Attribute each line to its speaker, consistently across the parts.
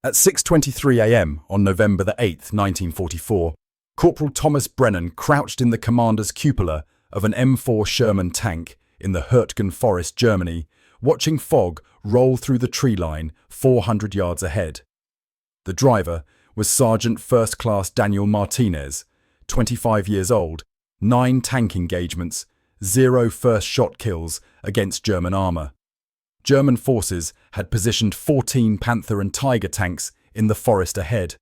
Speaker 1: At 6:23 a.m. on November the 8th, 1944, Corporal Thomas Brennan crouched in the commander's cupola of an M4 Sherman tank in the Hürtgen Forest, Germany, watching fog roll through the tree line 400 yards ahead. The driver was Sergeant First Class Daniel Martinez, 25 years old, 9 tank engagements, 0 first shot kills against German armour. German forces had positioned 14 Panther and Tiger tanks in the forest ahead.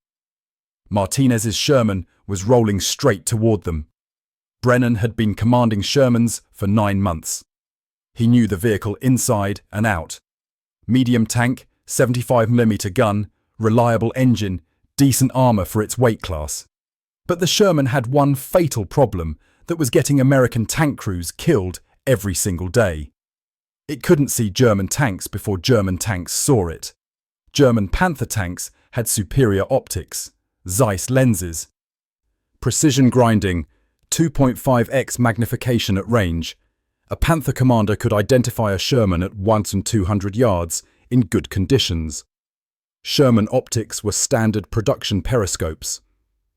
Speaker 1: Martinez's Sherman was rolling straight toward them. Brennan had been commanding Shermans for 9 months. He knew the vehicle inside and out. Medium tank, 75mm gun, reliable engine, decent armour for its weight class. But the Sherman had one fatal problem that was getting American tank crews killed every single day. It couldn't see German tanks before German tanks saw it. German Panther tanks had superior optics, Zeiss lenses, precision grinding, 2.5x magnification at range. A Panther commander could identify a Sherman at 100 and 200 yards in good conditions. Sherman optics were standard production periscopes,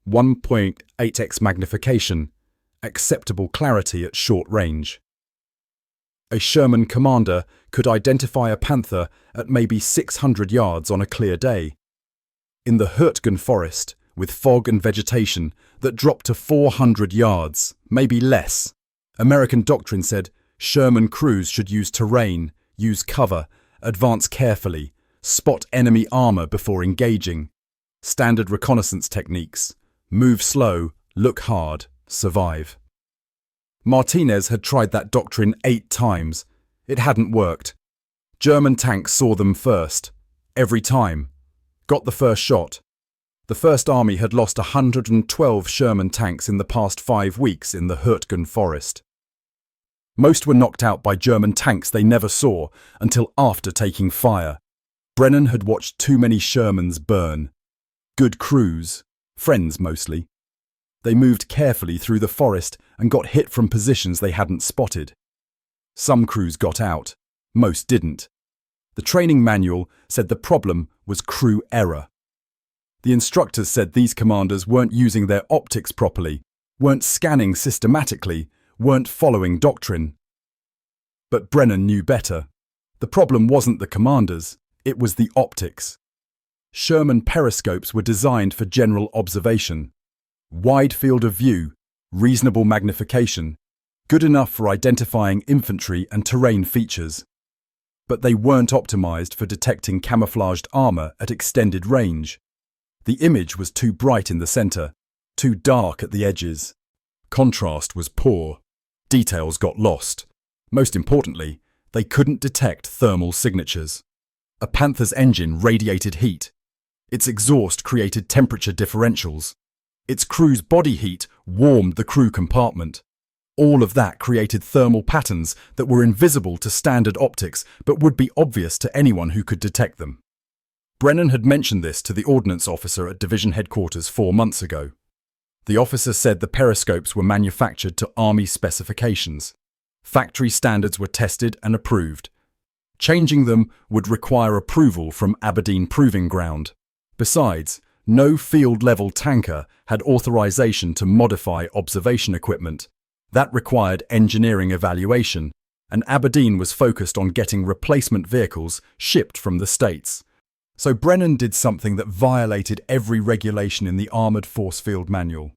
Speaker 1: 1.8x magnification, acceptable clarity at short range. A Sherman commander could identify a Panther at maybe 600 yards on a clear day. In the Hürtgen Forest, with fog and vegetation that dropped to 400 yards, maybe less, American doctrine said Sherman crews should use terrain, use cover, advance carefully, spot enemy armour before engaging. Standard reconnaissance techniques: move slow, look hard, survive. Martinez had tried that doctrine 8 times. It hadn't worked. German tanks saw them first. Every time. Got the first shot. The First Army had lost 112 Sherman tanks in the past 5 weeks in the Hürtgen Forest. Most were knocked out by German tanks they never saw until after taking fire. Brennan had watched too many Shermans burn. Good crews. Friends mostly. They moved carefully through the forest and got hit from positions they hadn't spotted. Some crews got out, most didn't. The training manual said the problem was crew error. The instructors said these commanders weren't using their optics properly, weren't scanning systematically, weren't following doctrine. But Brennan knew better. The problem wasn't the commanders, it was the optics. Sherman periscopes were designed for general observation. Wide field of view, reasonable magnification, good enough for identifying infantry and terrain features. But they weren't optimized for detecting camouflaged armor at extended range. The image was too bright in the center, too dark at the edges. Contrast was poor. Details got lost. Most importantly, they couldn't detect thermal signatures. A Panther's engine radiated heat. Its exhaust created temperature differentials. Its crew's body heat warmed the crew compartment. All of that created thermal patterns that were invisible to standard optics but would be obvious to anyone who could detect them. Brennan had mentioned this to the ordnance officer at division headquarters 4 months ago. The officer said the periscopes were manufactured to Army specifications. Factory standards were tested and approved. Changing them would require approval from Aberdeen Proving Ground. Besides, no field-level tanker had authorization to modify observation equipment. That required engineering evaluation, and Aberdeen was focused on getting replacement vehicles shipped from the States. So Brennan did something that violated every regulation in the Armoured Force Field Manual.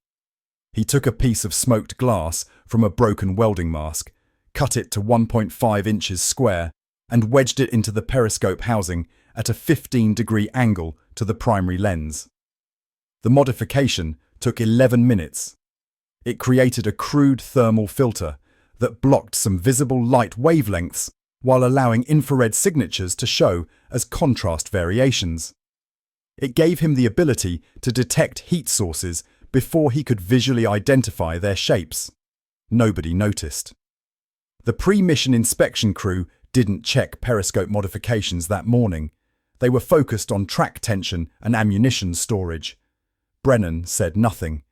Speaker 1: He took a piece of smoked glass from a broken welding mask, cut it to 1.5 inches square, and wedged it into the periscope housing at a 15-degree angle to the primary lens. The modification took 11 minutes. It created a crude thermal filter that blocked some visible light wavelengths while allowing infrared signatures to show as contrast variations. It gave him the ability to detect heat sources before he could visually identify their shapes. Nobody noticed. The pre-mission inspection crew didn't check periscope modifications that morning. They were focused on track tension and ammunition storage. Brennan said nothing.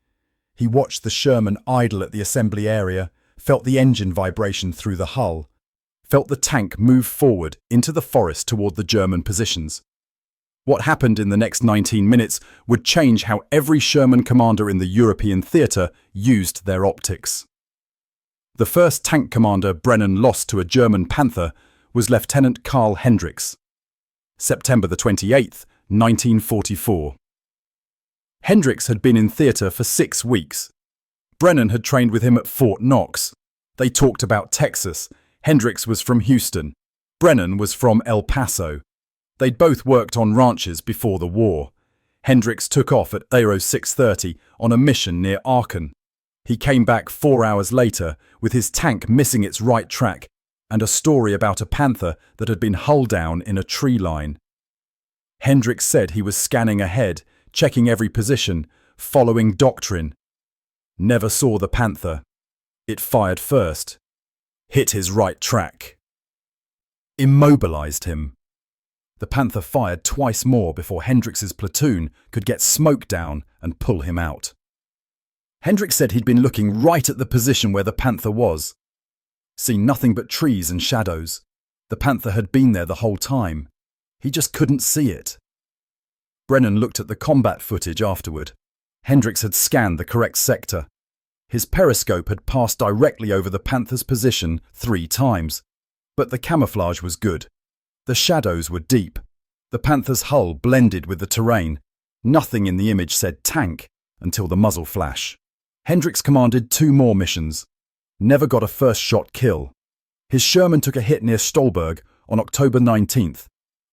Speaker 1: He watched the Sherman idle at the assembly area, felt the engine vibration through the hull, felt the tank move forward into the forest toward the German positions. What happened in the next 19 minutes would change how every Sherman commander in the European theatre used their optics. The first tank commander Brennan lost to a German Panther was Lieutenant Karl Hendricks. September the 28th, 1944. Hendricks had been in theatre for 6 weeks. Brennan had trained with him at Fort Knox. They talked about Texas. Hendricks was from Houston. Brennan was from El Paso. They'd both worked on ranches before the war. Hendricks took off at 6:30 on a mission near Aachen. He came back 4 hours later with his tank missing its right track and a story about a Panther that had been hull down in a tree line. Hendricks said he was scanning ahead, checking every position, following doctrine. Never saw the Panther. It fired first. Hit his right track. Immobilized him. The Panther fired twice more before Hendricks's platoon could get smoke down and pull him out. Hendricks said he'd been looking right at the position where the Panther was. Seen nothing but trees and shadows. The Panther had been there the whole time. He just couldn't see it. Brennan looked at the combat footage afterward. Hendricks had scanned the correct sector. His periscope had passed directly over the Panther's position 3 times, but the camouflage was good. The shadows were deep. The Panther's hull blended with the terrain. Nothing in the image said tank until the muzzle flash. Hendricks commanded 2 more missions. Never got a first-shot kill. His Sherman took a hit near Stolberg on October 19th,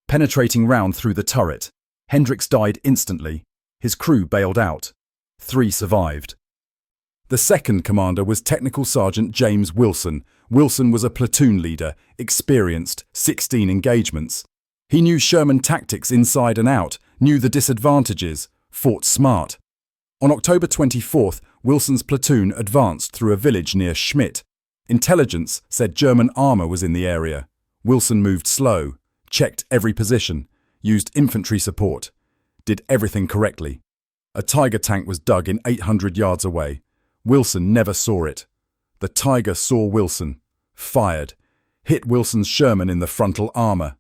Speaker 1: penetrating round through the turret. Hendricks died instantly. His crew bailed out. 3 survived. The second commander was Technical Sergeant James Wilson. Wilson was a platoon leader, experienced, 16 engagements. He knew Sherman tactics inside and out, knew the disadvantages, fought smart. On October 24th, Wilson's platoon advanced through a village near Schmidt. Intelligence said German armor was in the area. Wilson moved slow, checked every position, used infantry support, did everything correctly. A Tiger tank was dug in 800 yards away. Wilson never saw it. The Tiger saw Wilson, fired, hit Wilson's Sherman in the frontal armor.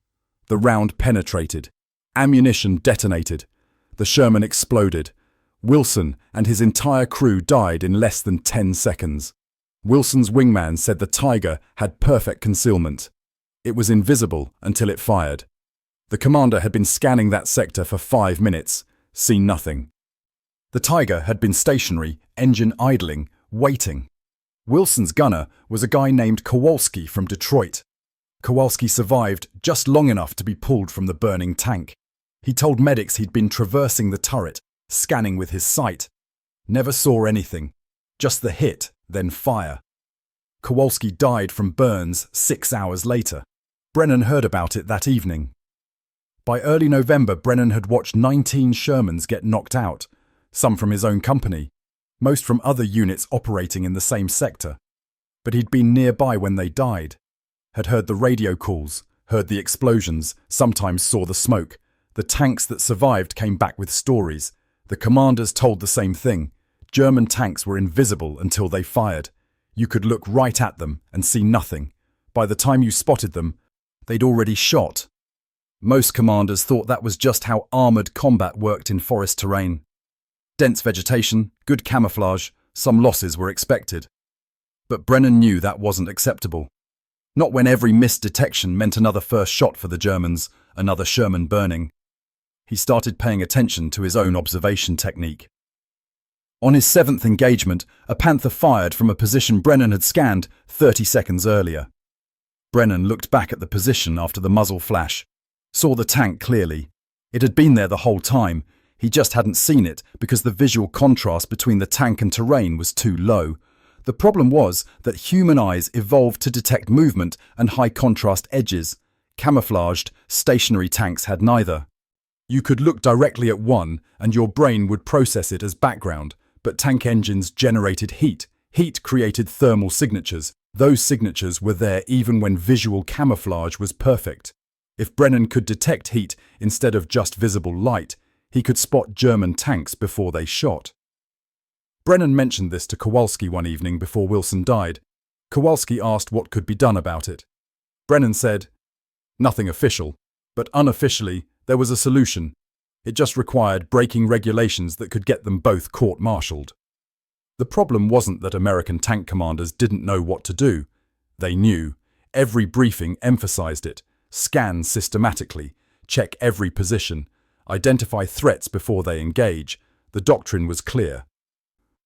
Speaker 1: The round penetrated. Ammunition detonated. The Sherman exploded. Wilson and his entire crew died in less than 10 seconds. Wilson's wingman said the Tiger had perfect concealment. It was invisible until it fired. The commander had been scanning that sector for 5 minutes, seen nothing. The Tiger had been stationary, engine idling, waiting. Wilson's gunner was a guy named Kowalski from Detroit. Kowalski survived just long enough to be pulled from the burning tank. He told medics he'd been traversing the turret, scanning with his sight. Never saw anything. Just the hit, then fire. Kowalski died from burns 6 hours later. Brennan heard about it that evening. By early November, Brennan had watched 19 Shermans get knocked out, some from his own company, most from other units operating in the same sector. But he'd been nearby when they died, had heard the radio calls, heard the explosions, sometimes saw the smoke. The tanks that survived came back with stories. The commanders told the same thing. German tanks were invisible until they fired. You could look right at them and see nothing. By the time you spotted them, they'd already shot. Most commanders thought that was just how armoured combat worked in forest terrain. Dense vegetation, good camouflage, some losses were expected. But Brennan knew that wasn't acceptable. Not when every missed detection meant another first shot for the Germans, another Sherman burning. He started paying attention to his own observation technique. On his 7th engagement, a Panther fired from a position Brennan had scanned 30 seconds earlier. Brennan looked back at the position after the muzzle flash, saw the tank clearly. It had been there the whole time. He just hadn't seen it because the visual contrast between the tank and terrain was too low. The problem was that human eyes evolved to detect movement and high-contrast edges. Camouflaged, stationary tanks had neither. You could look directly at one and your brain would process it as background, but tank engines generated heat. Heat created thermal signatures. Those signatures were there even when visual camouflage was perfect. If Brennan could detect heat instead of just visible light, he could spot German tanks before they shot. Brennan mentioned this to Kowalski one evening before Wilson died. Kowalski asked what could be done about it. Brennan said, "Nothing official, but unofficially there was a solution. It just required breaking regulations that could get them both court-martialed. The problem wasn't that American tank commanders didn't know what to do. They knew. Every briefing emphasized it. Scan systematically, check every position, identify threats before they engage. The doctrine was clear.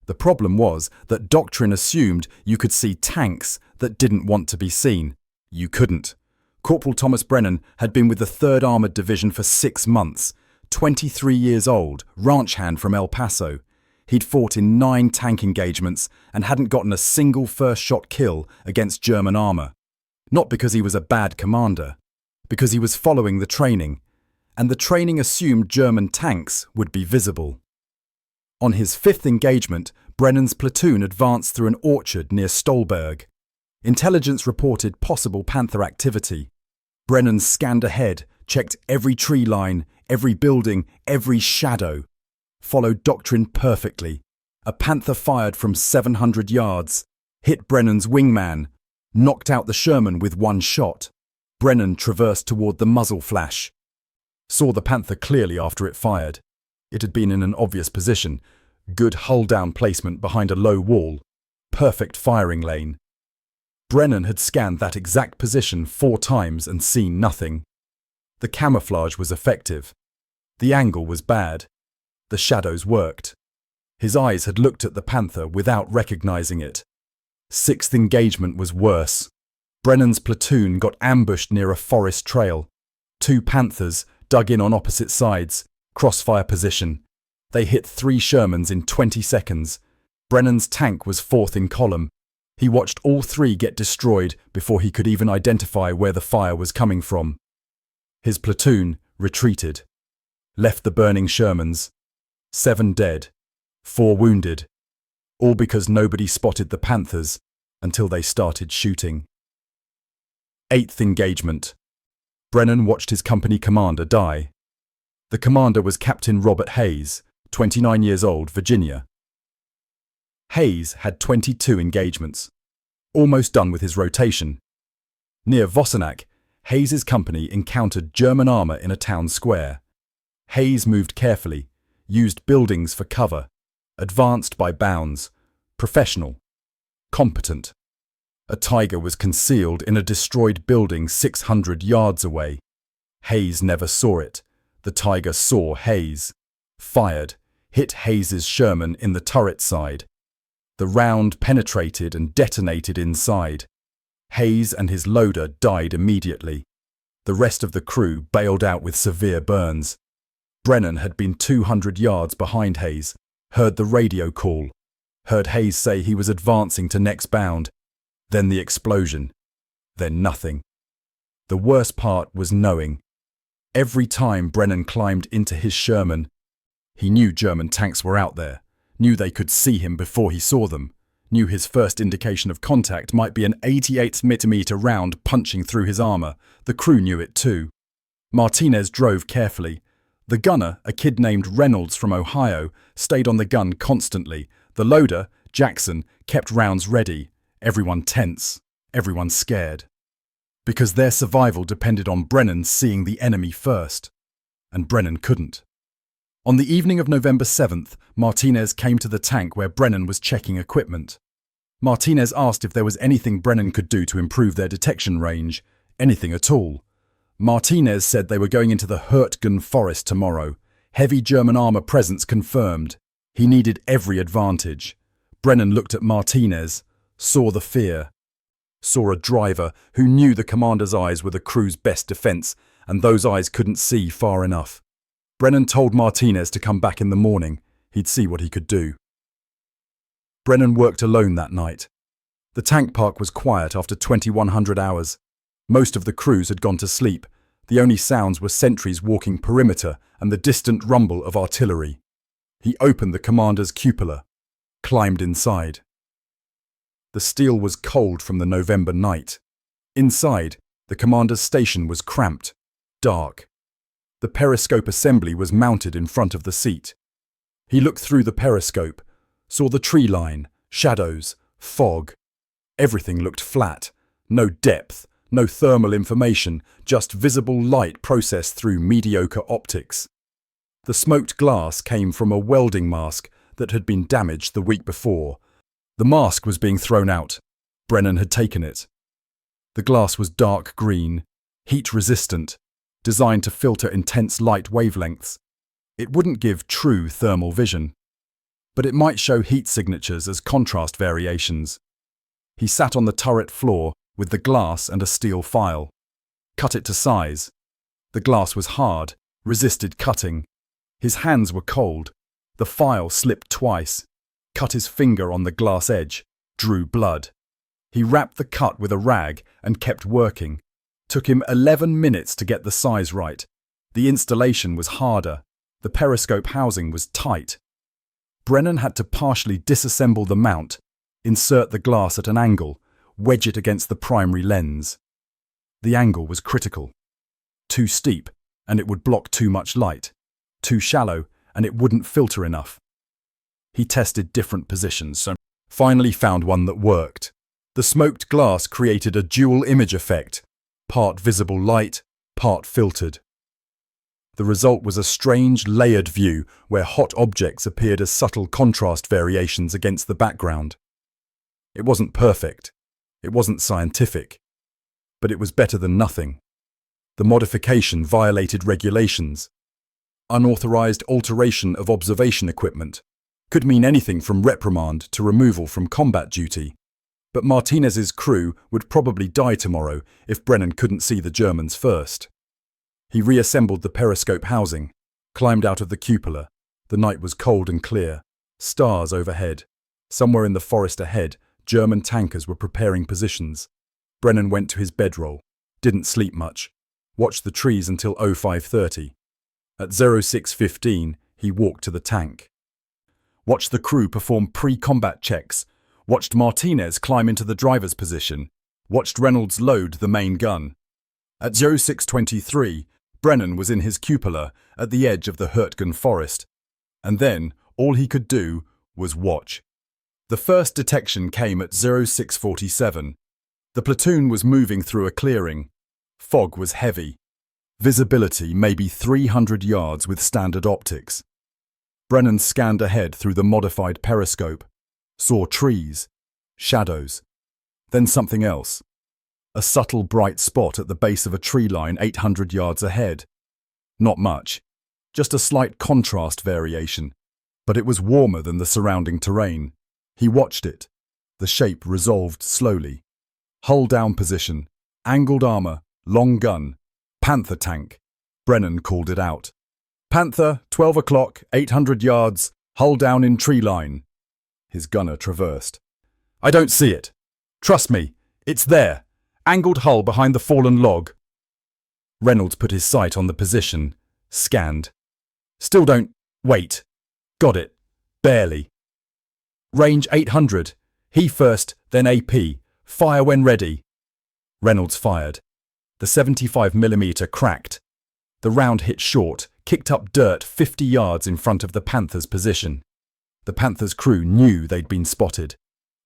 Speaker 1: The problem was that doctrine assumed you could see tanks that didn't want to be seen. You couldn't. Corporal Thomas Brennan had been with the 3rd Armored Division for 6 months, 23 years old, ranch hand from El Paso. He'd fought in 9 tank engagements and hadn't gotten a single first-shot kill against German armour. Not because he was a bad commander, because he was following the training, and the training assumed German tanks would be visible. On his 5th engagement, Brennan's platoon advanced through an orchard near Stolberg. Intelligence reported possible Panther activity. Brennan scanned ahead, checked every tree line, every building, every shadow. Followed doctrine perfectly. A Panther fired from 700 yards, hit Brennan's wingman, knocked out the Sherman with 1 shot. Brennan traversed toward the muzzle flash. Saw the Panther clearly after it fired. It had been in an obvious position. Good hull-down placement behind a low wall. Perfect firing lane. Brennan had scanned that exact position 4 times and seen nothing. The camouflage was effective. The angle was bad. The shadows worked. His eyes had looked at the Panther without recognizing it. 6th engagement was worse. Brennan's platoon got ambushed near a forest trail. 2 Panthers dug in on opposite sides. Crossfire position. They hit 3 Shermans in 20 seconds. Brennan's tank was 4th in column. He watched all 3 get destroyed before he could even identify where the fire was coming from. His platoon retreated. Left the burning Shermans. 7 dead. 4 wounded. All because nobody spotted the Panthers until they started shooting. 8th engagement. Brennan watched his company commander die. The commander was Captain Robert Hayes, 29 years old, Virginia. Hayes had 22 engagements, almost done with his rotation. Near Wassenach, Hayes's company encountered German armour in a town square. Hayes moved carefully, used buildings for cover, advanced by bounds, professional, competent. A Tiger was concealed in a destroyed building 600 yards away. Hayes never saw it. The Tiger saw Hayes. Fired, hit Hayes's Sherman in the turret side. The round penetrated and detonated inside. Hayes and his loader died immediately. The rest of the crew bailed out with severe burns. Brennan had been 200 yards behind Hayes, heard the radio call, heard Hayes say he was advancing to next bound. Then the explosion. Then nothing. The worst part was knowing. Every time Brennan climbed into his Sherman, he knew German tanks were out there, knew they could see him before he saw them, knew his first indication of contact might be an 88mm round punching through his armour. The crew knew it too. Martinez drove carefully. The gunner, a kid named Reynolds from Ohio, stayed on the gun constantly. The loader, Jackson, kept rounds ready. Everyone tense, everyone scared. Because their survival depended on Brennan seeing the enemy first. And Brennan couldn't. On the evening of November 7th, Martinez came to the tank where Brennan was checking equipment. Martinez asked if there was anything Brennan could do to improve their detection range, anything at all. Martinez said they were going into the Hürtgen Forest tomorrow. Heavy German armour presence confirmed. He needed every advantage. Brennan looked at Martinez, saw the fear. Saw a driver who knew the commander's eyes were the crew's best defence, and those eyes couldn't see far enough. Brennan told Martinez to come back in the morning. He'd see what he could do. Brennan worked alone that night. The tank park was quiet after 2100 hours. Most of the crews had gone to sleep. The only sounds were sentries walking perimeter and the distant rumble of artillery. He opened the commander's cupola, climbed inside. The steel was cold from the November night. Inside, the commander's station was cramped, dark. The periscope assembly was mounted in front of the seat. He looked through the periscope, saw the tree line, shadows, fog. Everything looked flat, no depth, no thermal information, just visible light processed through mediocre optics. The smoked glass came from a welding mask that had been damaged the week before. The mask was being thrown out. Brennan had taken it. The glass was dark green, heat-resistant, designed to filter intense light wavelengths. It wouldn't give true thermal vision, but it might show heat signatures as contrast variations. He sat on the turret floor with the glass and a steel file. Cut it to size. The glass was hard, resisted cutting. His hands were cold. The file slipped twice, cut his finger on the glass edge, drew blood. He wrapped the cut with a rag and kept working. Took him 11 minutes to get the size right. The installation was harder. The periscope housing was tight. Brennan had to partially disassemble the mount, insert the glass at an angle, wedge it against the primary lens. The angle was critical. Too steep, and it would block too much light. Too shallow, and it wouldn't filter enough. He tested different positions, and finally found one that worked. The smoked glass created a dual image effect, part visible light, part filtered. The result was a strange, layered view where hot objects appeared as subtle contrast variations against the background. It wasn't perfect. It wasn't scientific. But it was better than nothing. The modification violated regulations. Unauthorized alteration of observation equipment could mean anything from reprimand to removal from combat duty. But Martinez's crew would probably die tomorrow if Brennan couldn't see the Germans first. He reassembled the periscope housing, climbed out of the cupola. The night was cold and clear, stars overhead. Somewhere in the forest ahead, German tankers were preparing positions. Brennan went to his bedroll, didn't sleep much, watched the trees until 05:30. At 06:15, he walked to the tank. Watched the crew perform pre-combat checks, watched Martinez climb into the driver's position, watched Reynolds load the main gun. At 06:23, Brennan was in his cupola at the edge of the Hürtgen Forest, and then all he could do was watch. The first detection came at 06:47. The platoon was moving through a clearing. Fog was heavy. Visibility maybe 300 yards with standard optics. Brennan scanned ahead through the modified periscope, saw trees, shadows, then something else. A subtle bright spot at the base of a tree line 800 yards ahead. Not much, just a slight contrast variation, but it was warmer than the surrounding terrain. He watched it. The shape resolved slowly. Hull down position, angled armor, long gun, Panther tank. Brennan called it out. Panther, 12 o'clock, 800 yards, hull down in tree line. His gunner traversed. I don't see it. Trust me, it's there. Angled hull behind the fallen log. Reynolds put his sight on the position, scanned. Still don't. Wait. Got it. Barely. Range 800. He first, then AP. Fire when ready. Reynolds fired. The 75mm cracked. The round hit short, kicked up dirt 50 yards in front of the Panther's position. The Panther's crew knew they'd been spotted.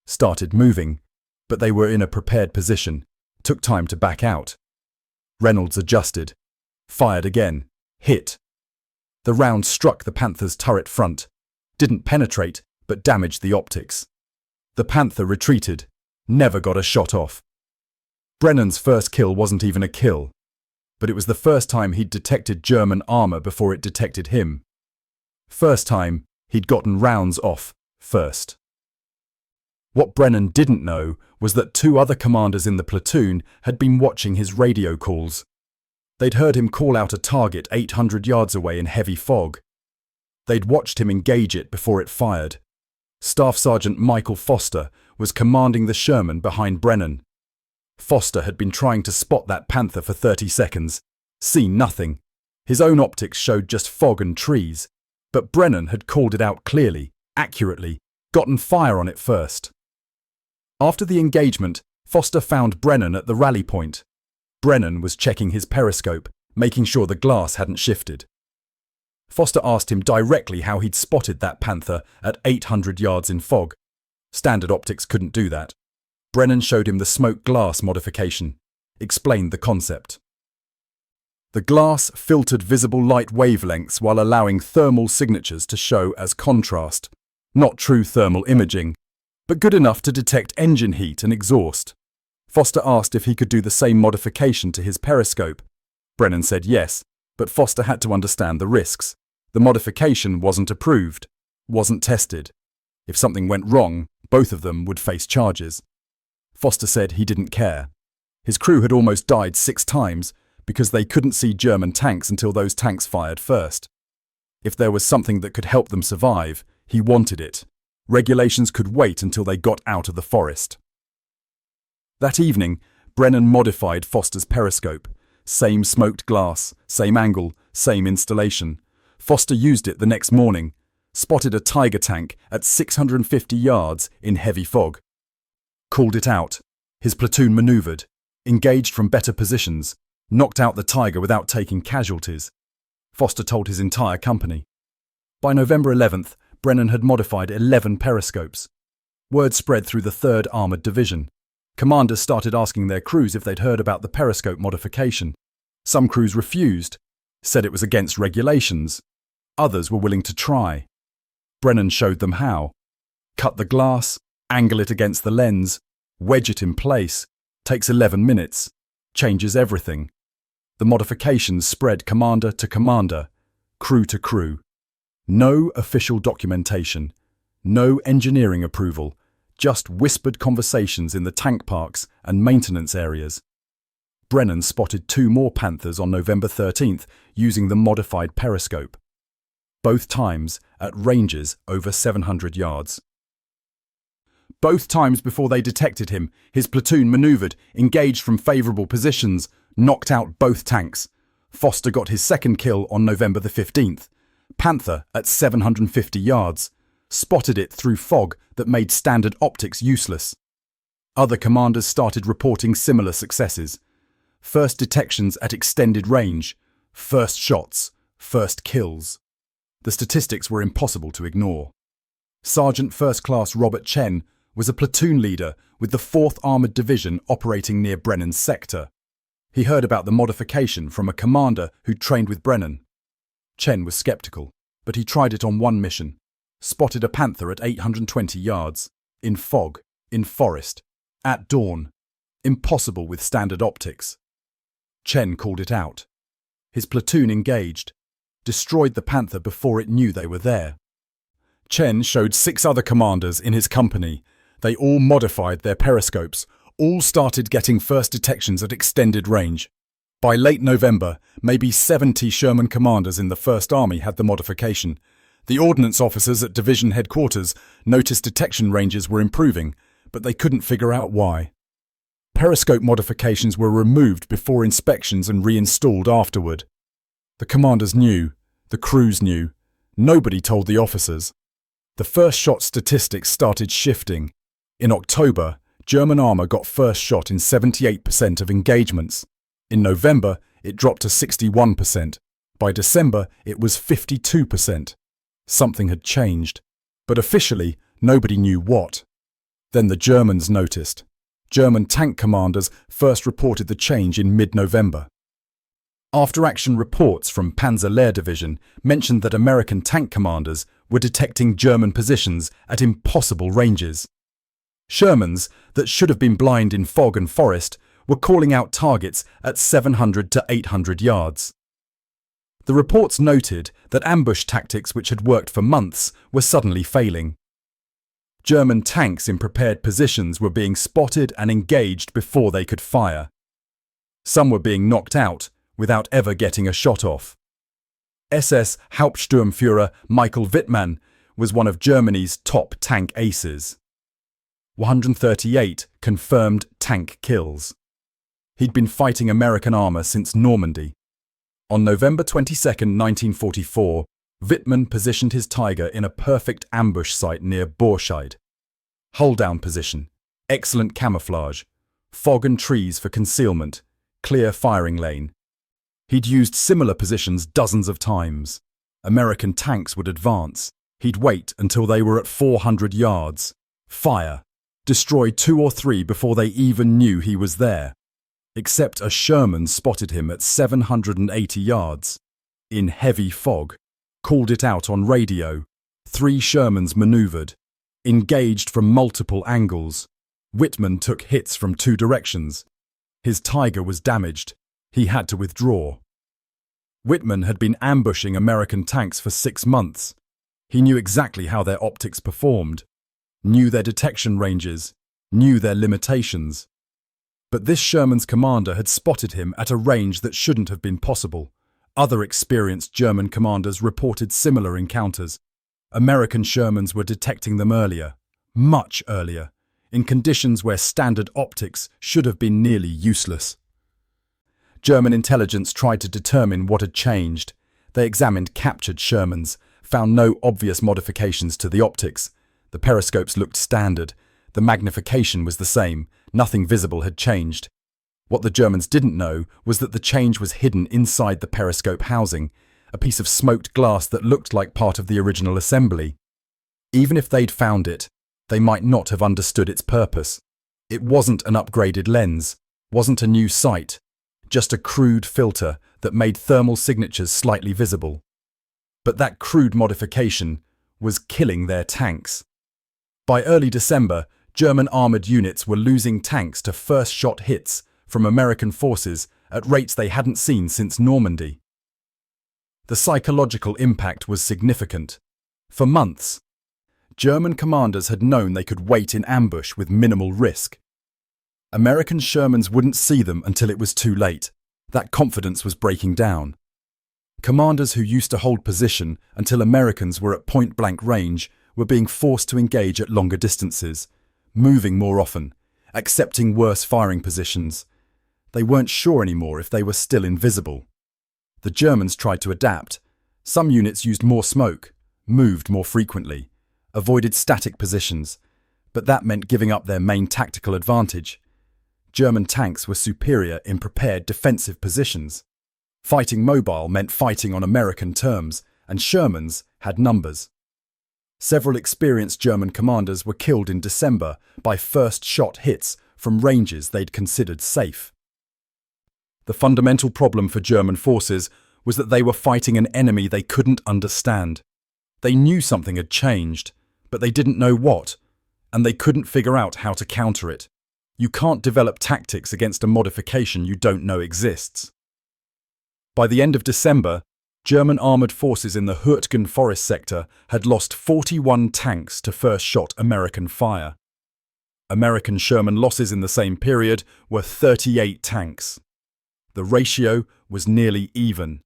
Speaker 1: Started moving, but they were in a prepared position. Took time to back out. Reynolds adjusted. Fired again. Hit. The round struck the Panther's turret front. Didn't penetrate, but damaged the optics. The Panther retreated. Never got a shot off. Brennan's first kill wasn't even a kill, but it was the first time he'd detected German armor before it detected him. First time he'd gotten rounds off first. What Brennan didn't know was that two other commanders in the platoon had been watching his radio calls. They'd heard him call out a target 800 yards away in heavy fog. They'd watched him engage it before it fired. Staff Sergeant Michael Foster was commanding the Sherman behind Brennan. Foster had been trying to spot that Panther for 30 seconds. Seen nothing. His own optics showed just fog and trees. But Brennan had called it out clearly, accurately, gotten fire on it first. After the engagement, Foster found Brennan at the rally point. Brennan was checking his periscope, making sure the glass hadn't shifted. Foster asked him directly how he'd spotted that Panther at 800 yards in fog. Standard optics couldn't do that. Brennan showed him the smoke glass modification, explained the concept. The glass filtered visible light wavelengths while allowing thermal signatures to show as contrast. Not true thermal imaging, but good enough to detect engine heat and exhaust. Foster asked if he could do the same modification to his periscope. Brennan said yes, but Foster had to understand the risks. The modification wasn't approved, wasn't tested. If something went wrong, both of them would face charges. Foster said he didn't care. His crew had almost died 6 times because they couldn't see German tanks until those tanks fired first. If there was something that could help them survive, he wanted it. Regulations could wait until they got out of the forest. That evening, Brennan modified Foster's periscope. Same smoked glass, same angle, same installation. Foster used it the next morning, spotted a Tiger tank at 650 yards in heavy fog. Called it out. His platoon manoeuvred, engaged from better positions, knocked out the Tiger without taking casualties. Foster told his entire company. By November 11th, Brennan had modified 11 periscopes. Word spread through the 3rd Armoured Division. Commanders started asking their crews if they'd heard about the periscope modification. Some crews refused, said it was against regulations. Others were willing to try. Brennan showed them how. Cut the glass, angle it against the lens, wedge it in place. Takes 11 minutes. Changes everything. The modifications spread commander to commander, crew to crew. No official documentation. No engineering approval. Just whispered conversations in the tank parks and maintenance areas. Brennan spotted 2 more Panthers on November 13th using the modified periscope. Both times at ranges over 700 yards. Both times before they detected him, his platoon manoeuvred, engaged from favourable positions, knocked out both tanks. Foster got his second kill on November the 15th. Panther at 750 yards. Spotted it through fog that made standard optics useless. Other commanders started reporting similar successes. First detections at extended range. First shots. First kills. The statistics were impossible to ignore. Sergeant First Class Robert Chen was a platoon leader with the 4th Armoured Division operating near Brennan's sector. He heard about the modification from a commander who'd trained with Brennan. Chen was sceptical, but he tried it on one mission. Spotted a Panther at 820 yards, in fog, in forest, at dawn. Impossible with standard optics. Chen called it out. His platoon engaged, destroyed the Panther before it knew they were there. Chen showed 6 other commanders in his company. They all modified their periscopes, all started getting first detections at extended range. By late November, maybe 70 Sherman commanders in the 1st Army had the modification. The ordnance officers at division headquarters noticed detection ranges were improving, but they couldn't figure out why. Periscope modifications were removed before inspections and reinstalled afterward. The commanders knew, the crews knew. Nobody told the officers. The first shot statistics started shifting. In October, German armour got first shot in 78% of engagements. In November, it dropped to 61%. By December, it was 52%. Something had changed, but officially, nobody knew what. Then the Germans noticed. German tank commanders first reported the change in mid-November. After-action reports from Panzer Lehr Division mentioned that American tank commanders were detecting German positions at impossible ranges. Shermans that should have been blind in fog and forest were calling out targets at 700 to 800 yards. The reports noted that ambush tactics which had worked for months were suddenly failing. German tanks in prepared positions were being spotted and engaged before they could fire. Some were being knocked out without ever getting a shot off. SS Hauptsturmführer Michael Wittmann was one of Germany's top tank aces. 138 confirmed tank kills. He'd been fighting American armour since Normandy. On November 22, 1944, Wittmann positioned his Tiger in a perfect ambush site near Borscheid. Hull-down position, excellent camouflage, fog and trees for concealment, clear firing lane. He'd used similar positions dozens of times. American tanks would advance. He'd wait until they were at 400 yards. Fire. Destroy 2 or 3 before they even knew he was there. except a Sherman spotted him at 780 yards. In heavy fog, called it out on radio. 3 Shermans maneuvered, engaged from multiple angles. Whitman took hits from 2 directions. His Tiger was damaged. He had to withdraw. Whitman had been ambushing American tanks for 6 months. He knew exactly how their optics performed, knew their detection ranges, knew their limitations. But this Sherman's commander had spotted him at a range that shouldn't have been possible. Other experienced German commanders reported similar encounters. American Shermans were detecting them earlier, much earlier, in conditions where standard optics should have been nearly useless. German intelligence tried to determine what had changed. They examined captured Shermans, found no obvious modifications to the optics. The periscopes looked standard. The magnification was the same. Nothing visible had changed. What the Germans didn't know was that the change was hidden inside the periscope housing, a piece of smoked glass that looked like part of the original assembly. Even if they'd found it, they might not have understood its purpose. It wasn't an upgraded lens, wasn't a new sight, just a crude filter that made thermal signatures slightly visible. But that crude modification was killing their tanks. By early December, German armoured units were losing tanks to first-shot hits from American forces at rates they hadn't seen since Normandy. The psychological impact was significant. For months, German commanders had known they could wait in ambush with minimal risk. American Shermans wouldn't see them until it was too late. That confidence was breaking down. Commanders who used to hold position until Americans were at point-blank range were being forced to engage at longer distances, moving more often, accepting worse firing positions. They weren't sure anymore if they were still invisible. The Germans tried to adapt. Some units used more smoke, moved more frequently, avoided static positions, but that meant giving up their main tactical advantage. German tanks were superior in prepared defensive positions. Fighting mobile meant fighting on American terms, and Shermans had numbers. Several experienced German commanders were killed in December by first-shot hits from ranges they'd considered safe. The fundamental problem for German forces was that they were fighting an enemy they couldn't understand. They knew something had changed, but they didn't know what, and they couldn't figure out how to counter it. You can't develop tactics against a modification you don't know exists. By the end of December, German armoured forces in the Hürtgen Forest sector had lost 41 tanks to first-shot American fire. American Sherman losses in the same period were 38 tanks. The ratio was nearly even.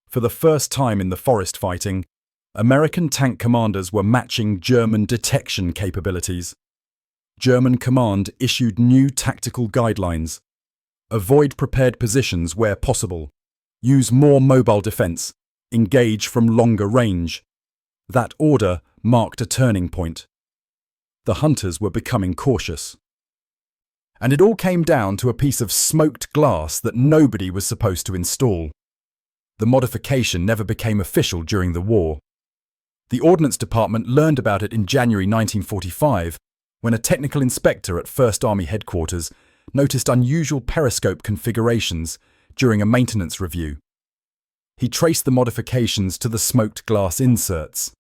Speaker 1: For the first time in the forest fighting, American tank commanders were matching German detection capabilities. German command issued new tactical guidelines. Avoid prepared positions where possible. Use more mobile defense. Engage from longer range. That order marked a turning point. The hunters were becoming cautious. And it all came down to a piece of smoked glass that nobody was supposed to install. The modification never became official during the war. The Ordnance Department learned about it in January 1945 when a technical inspector at 1st Army Headquarters noticed unusual periscope configurations during a maintenance review. He traced the modifications to the smoked glass inserts,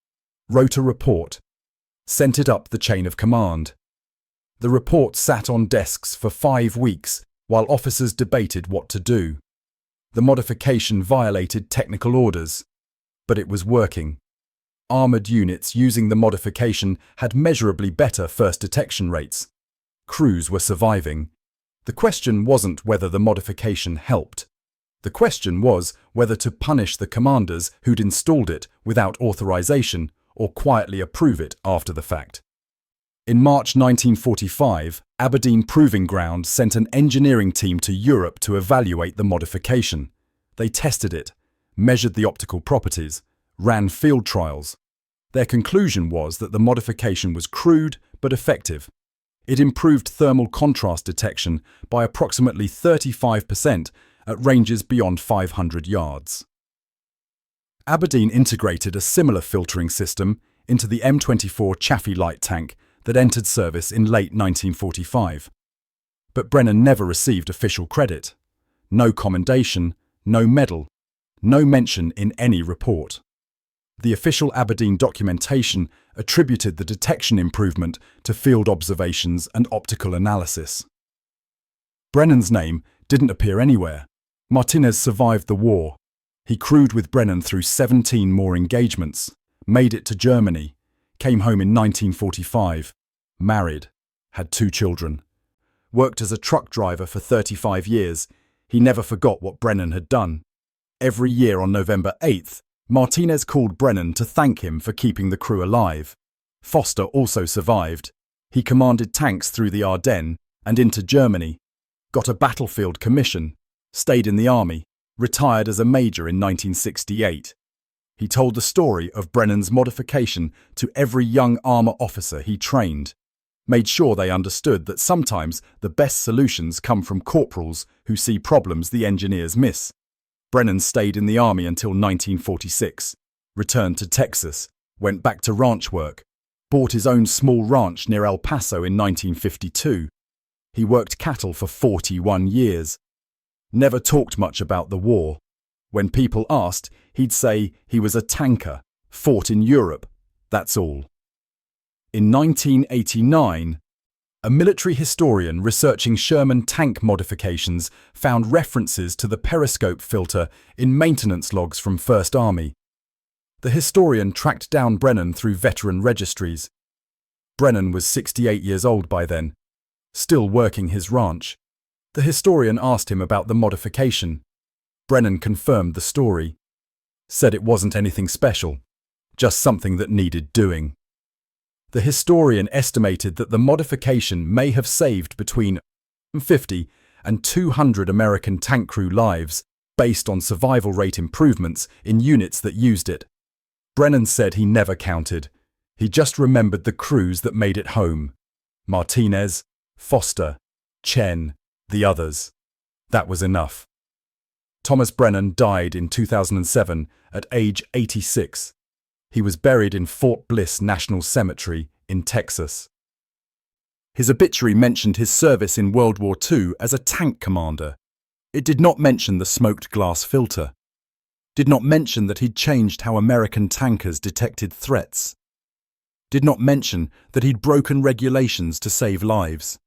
Speaker 1: wrote a report, sent it up the chain of command. The report sat on desks for 5 weeks while officers debated what to do. The modification violated technical orders, but it was working. Armoured units using the modification had measurably better first detection rates. Crews were surviving. The question wasn't whether the modification helped. The question was whether to punish the commanders who'd installed it without authorization or quietly approve it after the fact. In March 1945, Aberdeen Proving Ground sent an engineering team to Europe to evaluate the modification. They tested it, measured the optical properties, ran field trials. Their conclusion was that the modification was crude but effective. It improved thermal contrast detection by approximately 35% at ranges beyond 500 yards. Aberdeen integrated a similar filtering system into the M24 Chaffee light tank that entered service in late 1945. But Brennan never received official credit. No commendation, no medal, no mention in any report. The official Aberdeen documentation attributed the detection improvement to field observations and optical analysis. Brennan's name didn't appear anywhere. Martinez survived the war. He crewed with Brennan through 17 more engagements, made it to Germany, came home in 1945, married, had 2 children. Worked as a truck driver for 35 years, he never forgot what Brennan had done. Every year on November 8th, Martinez called Brennan to thank him for keeping the crew alive. Foster also survived. He commanded tanks through the Ardennes and into Germany, got a battlefield commission, stayed in the army, retired as a major in 1968. He told the story of Brennan's modification to every young armour officer he trained, made sure they understood that sometimes the best solutions come from corporals who see problems the engineers miss. Brennan stayed in the army until 1946, returned to Texas, went back to ranch work, bought his own small ranch near El Paso in 1952. He worked cattle for 41 years. Never talked much about the war. When people asked, he'd say he was a tanker, fought in Europe, that's all. In 1989, a military historian researching Sherman tank modifications found references to the Periscope filter in maintenance logs from First Army. The historian tracked down Brennan through veteran registries. Brennan was 68 years old by then, still working his ranch. The historian asked him about the modification. Brennan confirmed the story, said it wasn't anything special, just something that needed doing. The historian estimated that the modification may have saved between 50 and 200 American tank crew lives based on survival rate improvements in units that used it. Brennan said he never counted. He just remembered the crews that made it home. Martinez, Foster, Chen, the others. That was enough. Thomas Brennan died in 2007 at age 86. He was buried in Fort Bliss National Cemetery in Texas. His obituary mentioned his service in World War II as a tank commander. It did not mention the smoked glass filter. Did not mention that he'd changed how American tankers detected threats. Did not mention that he'd broken regulations to save lives.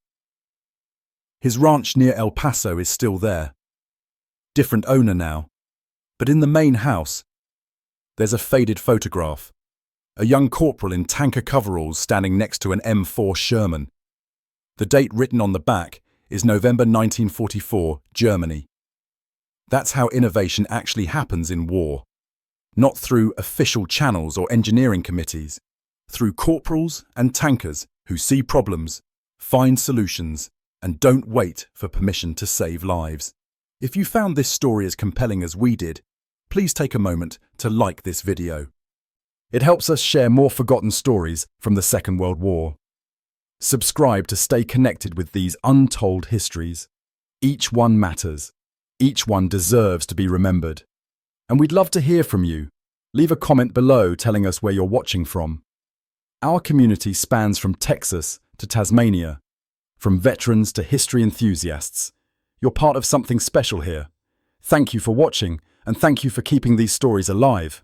Speaker 1: His ranch near El Paso is still there. Different owner now. But in the main house, there's a faded photograph. A young corporal in tanker coveralls standing next to an M4 Sherman. The date written on the back is November 1944, Germany. That's how innovation actually happens in war. Not through official channels or engineering committees. Through corporals and tankers who see problems, find solutions, and don't wait for permission to save lives. If you found this story as compelling as we did, please take a moment to like this video. It helps us share more forgotten stories from the Second World War. Subscribe to stay connected with these untold histories. Each one matters. Each one deserves to be remembered. And we'd love to hear from you. Leave a comment below telling us where you're watching from. Our community spans from Texas to Tasmania, from veterans to history enthusiasts. You're part of something special here. Thank you for watching, and thank you for keeping these stories alive.